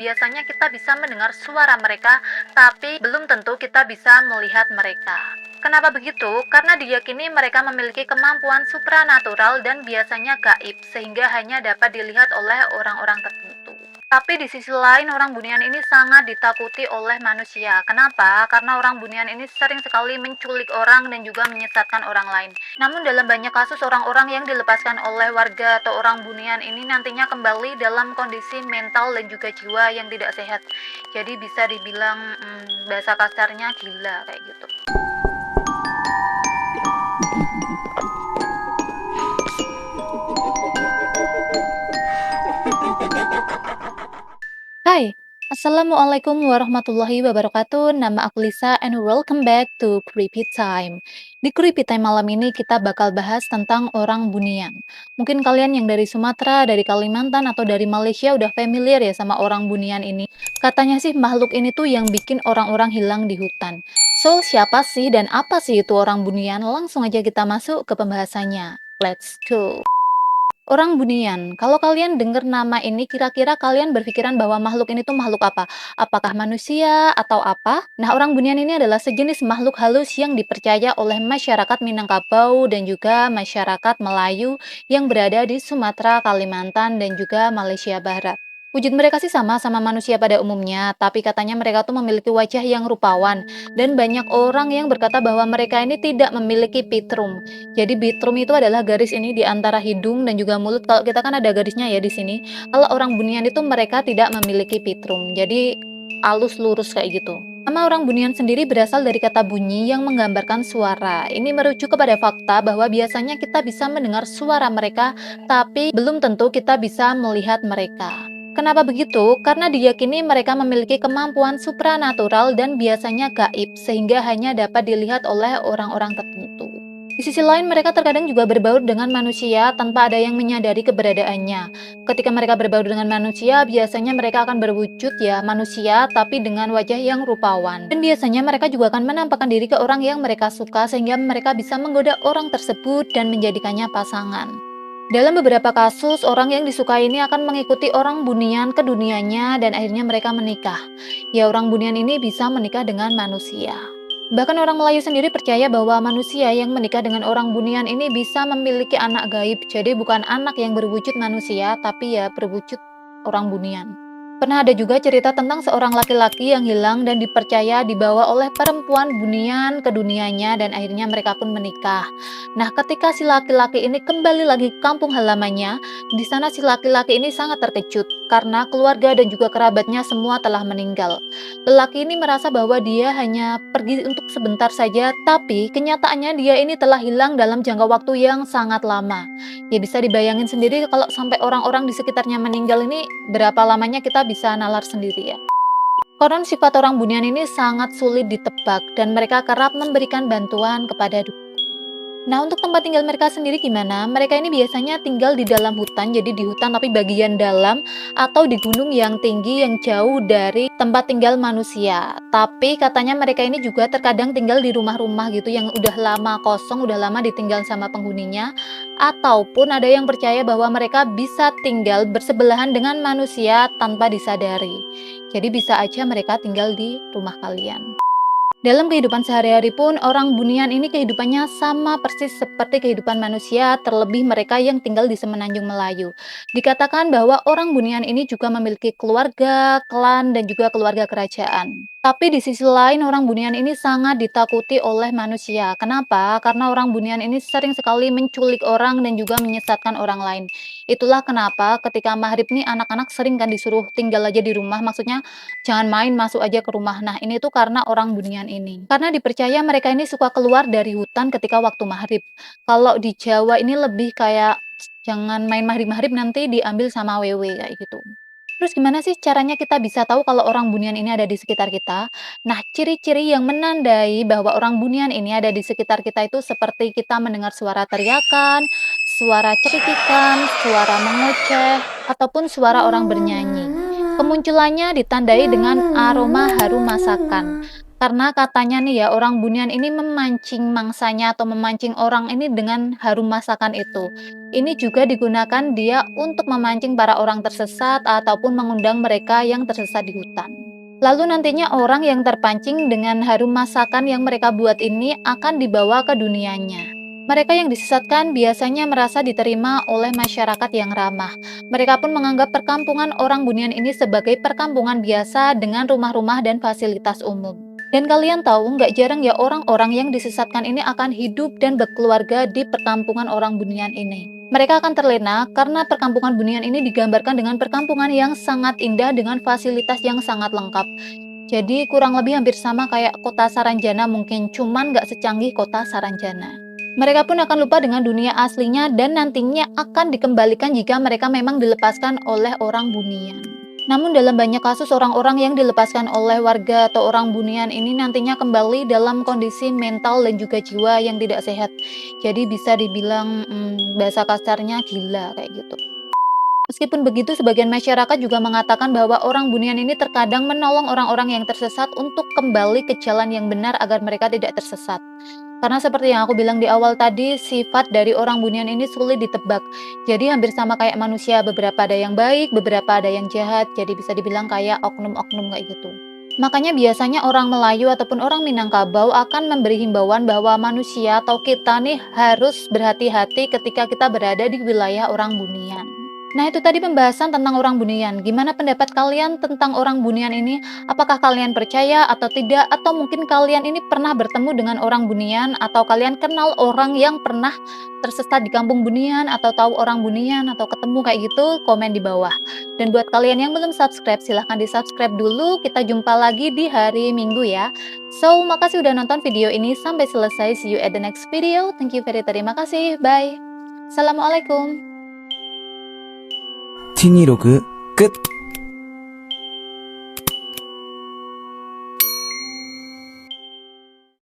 Biasanya kita bisa mendengar suara mereka, tapi belum tentu kita bisa melihat mereka. Kenapa begitu? Karena diyakini mereka memiliki kemampuan supranatural dan biasanya gaib, sehingga hanya dapat dilihat oleh orang-orang tertentu. Tapi di sisi lain, orang bunian ini sangat ditakuti oleh manusia. Kenapa? Karena orang bunian ini sering sekali menculik orang dan juga menyesatkan orang lain. Namun dalam banyak kasus orang-orang yang dilepaskan oleh warga atau orang bunian ini nantinya kembali dalam kondisi mental dan juga jiwa yang tidak sehat. Jadi bisa dibilang bahasa kasarnya gila kayak gitu. Hai, Assalamualaikum warahmatullahi wabarakatuh. Nama aku Lisa and welcome back to Creepy Time. Di Creepy Time malam ini kita bakal bahas tentang orang bunian. Mungkin kalian yang dari Sumatera, dari Kalimantan, atau dari Malaysia udah familiar ya sama orang bunian ini. Katanya sih makhluk ini tuh yang bikin orang-orang hilang di hutan. So, siapa sih dan apa sih itu orang bunian? Langsung aja kita masuk ke pembahasannya. Let's go! Orang bunian, kalau kalian dengar nama ini, kira-kira kalian berpikiran bahwa makhluk ini tuh makhluk apa? Apakah manusia atau apa? Nah, orang bunian ini adalah sejenis makhluk halus yang dipercaya oleh masyarakat Minangkabau dan juga masyarakat Melayu yang berada di Sumatera, Kalimantan, dan juga Malaysia Barat. Wujud mereka sih sama manusia pada umumnya, tapi katanya mereka tuh memiliki wajah yang rupawan, dan banyak orang yang berkata bahwa mereka ini tidak memiliki pitrum. Jadi bitrum itu adalah garis ini di antara hidung dan juga mulut. Kalau kita kan ada garisnya ya di sini. Kalau orang bunian itu mereka tidak memiliki pitrum. Jadi alus lurus kayak gitu. Nama orang bunian sendiri berasal dari kata bunyi yang menggambarkan suara. Ini merujuk kepada fakta bahwa biasanya kita bisa mendengar suara mereka, tapi belum tentu kita bisa melihat mereka. Kenapa begitu? Karena diyakini mereka memiliki kemampuan supranatural dan biasanya gaib, sehingga hanya dapat dilihat oleh orang-orang tertentu. Di sisi lain, mereka terkadang juga berbaur dengan manusia tanpa ada yang menyadari keberadaannya. Ketika mereka berbaur dengan manusia, biasanya mereka akan berwujud ya manusia, tapi dengan wajah yang rupawan. Dan biasanya mereka juga akan menampakkan diri ke orang yang mereka suka, sehingga mereka bisa menggoda orang tersebut dan menjadikannya pasangan. Dalam beberapa kasus, orang yang disukai ini akan mengikuti orang bunian ke dunianya dan akhirnya mereka menikah. Ya, orang bunian ini bisa menikah dengan manusia. Bahkan orang Melayu sendiri percaya bahwa manusia yang menikah dengan orang bunian ini bisa memiliki anak gaib. Jadi bukan anak yang berwujud manusia, tapi ya berwujud orang bunian. Pernah ada juga cerita tentang seorang laki-laki yang hilang dan dipercaya dibawa oleh perempuan bunian ke dunianya dan akhirnya mereka pun menikah. Nah, ketika si laki-laki ini kembali lagi ke kampung halamannya, di sana si laki-laki ini sangat terkejut karena keluarga dan juga kerabatnya semua telah meninggal. Lelaki ini merasa bahwa dia hanya pergi untuk sebentar saja, tapi kenyataannya dia ini telah hilang dalam jangka waktu yang sangat lama. Ya bisa dibayangin sendiri kalau sampai orang-orang di sekitarnya meninggal ini berapa lamanya kita bisa nalar sendiri ya. Konon sifat orang bunian ini sangat sulit ditebak dan mereka kerap memberikan bantuan kepada dukun. Nah, untuk tempat tinggal mereka sendiri gimana? Mereka ini biasanya tinggal di dalam hutan, jadi di hutan tapi bagian dalam atau di gunung yang tinggi yang jauh dari tempat tinggal manusia. Tapi katanya mereka ini juga terkadang tinggal di rumah-rumah gitu yang udah lama kosong, udah lama ditinggal sama penghuninya. Ataupun ada yang percaya bahwa mereka bisa tinggal bersebelahan dengan manusia tanpa disadari. Jadi bisa aja mereka tinggal di rumah kalian. Dalam kehidupan sehari-hari pun, orang bunian ini kehidupannya sama persis seperti kehidupan manusia, terlebih mereka yang tinggal di Semenanjung Melayu. Dikatakan bahwa orang bunian ini juga memiliki keluarga, klan, dan juga keluarga kerajaan. Tapi di sisi lain, orang bunian ini sangat ditakuti oleh manusia. Kenapa? Karena orang bunian ini sering sekali menculik orang dan juga menyesatkan orang lain. Itulah kenapa ketika maghrib nih anak-anak sering kan disuruh tinggal aja di rumah, maksudnya jangan main, masuk aja ke rumah. Nah, ini tuh karena orang bunian ini. Karena dipercaya mereka ini suka keluar dari hutan ketika waktu maghrib. Kalau di Jawa ini lebih kayak jangan main maghrib-maghrib nanti diambil sama wewe kayak gitu. Terus gimana sih caranya kita bisa tahu kalau orang bunian ini ada di sekitar kita? Nah, ciri-ciri yang menandai bahwa orang bunian ini ada di sekitar kita itu seperti kita mendengar suara teriakan, suara cekikikan, suara mengoceh, ataupun suara orang bernyanyi. Kemunculannya ditandai dengan aroma harum masakan. Karena katanya nih ya, orang Bunian ini memancing mangsanya atau memancing orang ini dengan harum masakan itu. Ini juga digunakan dia untuk memancing para orang tersesat ataupun mengundang mereka yang tersesat di hutan. Lalu nantinya orang yang terpancing dengan harum masakan yang mereka buat ini akan dibawa ke dunianya. Mereka yang disesatkan biasanya merasa diterima oleh masyarakat yang ramah. Mereka pun menganggap perkampungan orang Bunian ini sebagai perkampungan biasa dengan rumah-rumah dan fasilitas umum. Dan kalian tahu, nggak jarang ya orang-orang yang disesatkan ini akan hidup dan berkeluarga di perkampungan orang Bunian ini. Mereka akan terlena karena perkampungan Bunian ini digambarkan dengan perkampungan yang sangat indah dengan fasilitas yang sangat lengkap. Jadi kurang lebih hampir sama kayak kota Saranjana mungkin, cuman nggak secanggih kota Saranjana. Mereka pun akan lupa dengan dunia aslinya dan nantinya akan dikembalikan jika mereka memang dilepaskan oleh orang Bunian. Namun dalam banyak kasus orang-orang yang dilepaskan oleh warga atau orang Bunian ini nantinya kembali dalam kondisi mental dan juga jiwa yang tidak sehat. Jadi bisa dibilang bahasa kasarnya gila kayak gitu. Meskipun begitu, sebagian masyarakat juga mengatakan bahwa orang Bunian ini terkadang menolong orang-orang yang tersesat untuk kembali ke jalan yang benar agar mereka tidak tersesat. Karena seperti yang aku bilang di awal tadi, sifat dari orang Bunian ini sulit ditebak. Jadi hampir sama kayak manusia, beberapa ada yang baik, beberapa ada yang jahat. Jadi bisa dibilang kayak oknum-oknum kayak gitu. Makanya biasanya orang Melayu ataupun orang Minangkabau akan memberi himbauan bahwa manusia atau kita nih harus berhati-hati ketika kita berada di wilayah orang Bunian. Nah, itu tadi pembahasan tentang orang Bunian. Gimana pendapat kalian tentang orang Bunian ini? Apakah kalian percaya atau tidak? Atau mungkin kalian ini pernah bertemu dengan orang Bunian? Atau kalian kenal orang yang pernah tersesat di kampung Bunian? Atau tahu orang Bunian? Atau ketemu kayak gitu? Komen di bawah. Dan buat kalian yang belum subscribe, silahkan di-subscribe dulu. Kita jumpa lagi di hari Minggu ya. So, makasih udah nonton video ini sampai selesai. See you at the next video. Thank you terima kasih. Bye. Assalamualaikum. T26 끝